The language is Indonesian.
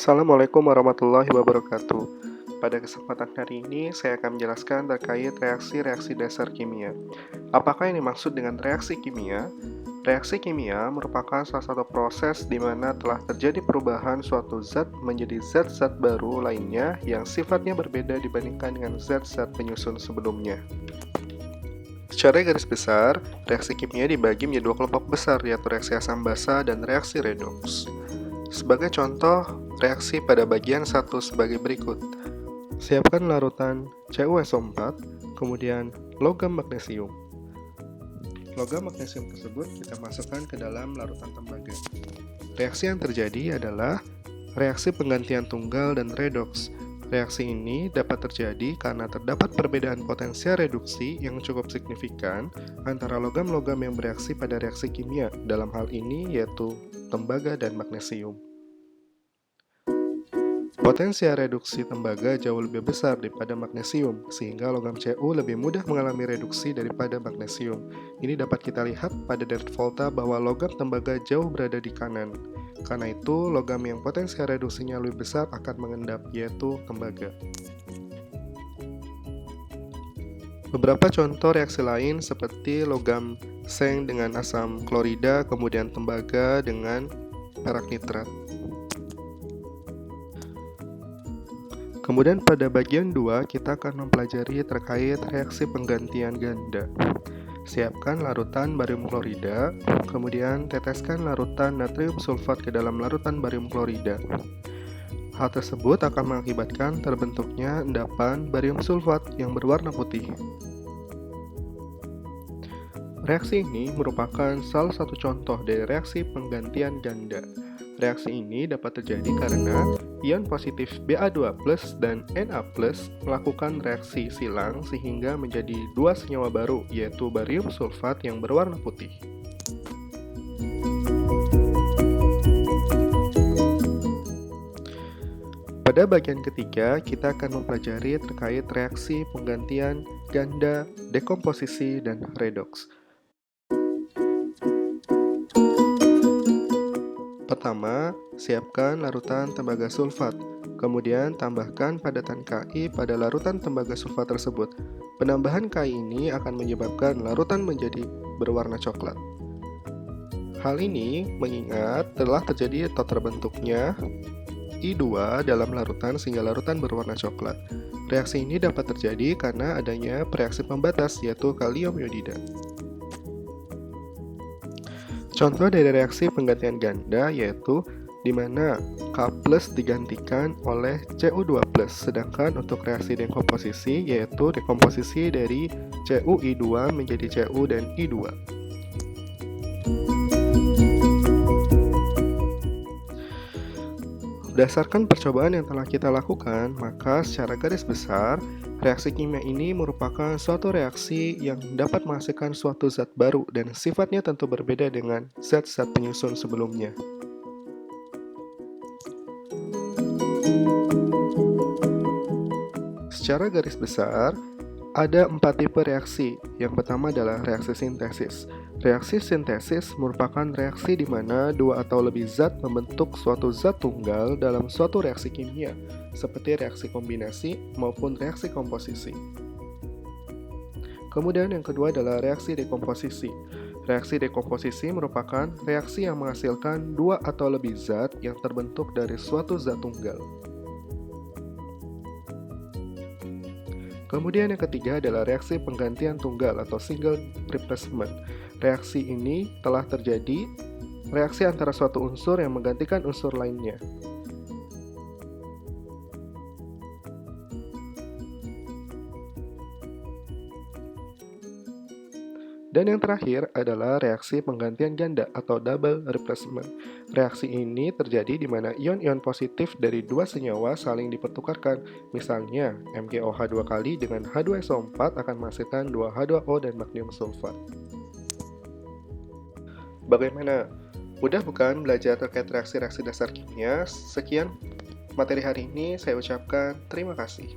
Assalamualaikum warahmatullahi wabarakatuh. Pada kesempatan hari ini, saya akan menjelaskan terkait reaksi-reaksi dasar kimia. Apakah yang dimaksud dengan reaksi kimia? Reaksi kimia merupakan salah satu proses di mana telah terjadi perubahan suatu zat menjadi zat-zat baru lainnya yang sifatnya berbeda dibandingkan dengan zat-zat penyusun sebelumnya. Secara garis besar, reaksi kimia dibagi menjadi dua kelompok besar, yaitu reaksi asam basa dan reaksi redoks. Sebagai contoh, reaksi pada bagian 1 sebagai berikut. Siapkan larutan CuSO4, kemudian logam magnesium. Logam magnesium tersebut kita masukkan ke dalam larutan tembaga. Reaksi yang terjadi adalah reaksi penggantian tunggal dan redoks. Reaksi ini dapat terjadi karena terdapat perbedaan potensial reduksi yang cukup signifikan antara logam-logam yang bereaksi pada reaksi kimia, dalam hal ini yaitu tembaga dan magnesium. Potensial reduksi tembaga jauh lebih besar daripada magnesium, sehingga logam Cu lebih mudah mengalami reduksi daripada magnesium. Ini dapat kita lihat pada delta volta bahwa logam tembaga jauh berada di kanan. Karena itu, logam yang potensial reduksinya lebih besar akan mengendap, yaitu tembaga. Beberapa contoh reaksi lain seperti logam seng dengan asam klorida, kemudian tembaga dengan perak nitrat. Kemudian pada bagian 2 kita akan mempelajari terkait reaksi penggantian ganda. Siapkan larutan barium klorida, kemudian teteskan larutan natrium sulfat ke dalam larutan barium klorida. Hal tersebut akan mengakibatkan terbentuknya endapan barium sulfat yang berwarna putih. Reaksi ini merupakan salah satu contoh dari reaksi penggantian ganda. Reaksi ini dapat terjadi karena ion positif Ba2+ dan Na+ melakukan reaksi silang sehingga menjadi dua senyawa baru, yaitu barium sulfat yang berwarna putih. Pada bagian ketiga, kita akan mempelajari terkait reaksi penggantian ganda, dekomposisi, dan redoks. Pertama, siapkan larutan tembaga sulfat, kemudian tambahkan padatan Ki pada larutan tembaga sulfat tersebut. Penambahan Ki ini akan menyebabkan larutan menjadi berwarna coklat. Hal ini mengingat telah terjadi atau terbentuknya I2 dalam larutan sehingga larutan berwarna coklat. Reaksi ini dapat terjadi karena adanya reaksi pembatas, yaitu kalium iodida. Contoh dari reaksi penggantian ganda yaitu di mana K+ digantikan oleh Cu2+, sedangkan untuk reaksi dekomposisi yaitu dekomposisi dari CuI2 menjadi Cu dan I2. Berdasarkan percobaan yang telah kita lakukan, maka secara garis besar, reaksi kimia ini merupakan suatu reaksi yang dapat menghasilkan suatu zat baru dan sifatnya tentu berbeda dengan zat-zat penyusun sebelumnya. Secara garis besar, ada 4 tipe reaksi. Yang pertama adalah reaksi sintesis. Reaksi sintesis merupakan reaksi di mana dua atau lebih zat membentuk suatu zat tunggal dalam suatu reaksi kimia, seperti reaksi kombinasi maupun reaksi komposisi. Kemudian yang kedua adalah reaksi dekomposisi. Reaksi dekomposisi merupakan reaksi yang menghasilkan dua atau lebih zat yang terbentuk dari suatu zat tunggal. Kemudian yang ketiga adalah reaksi penggantian tunggal atau single replacement. Reaksi ini telah terjadi reaksi antara suatu unsur yang menggantikan unsur lainnya. Dan yang terakhir adalah reaksi penggantian ganda atau double replacement. Reaksi ini terjadi di mana ion-ion positif dari dua senyawa saling dipertukarkan. Misalnya, MgOH 2 kali dengan H2SO4 akan menghasilkan 2H2O dan magnesium sulfat. Bagaimana? Mudah bukan belajar terkait reaksi-reaksi dasar kimia? Sekian materi hari ini, saya ucapkan terima kasih.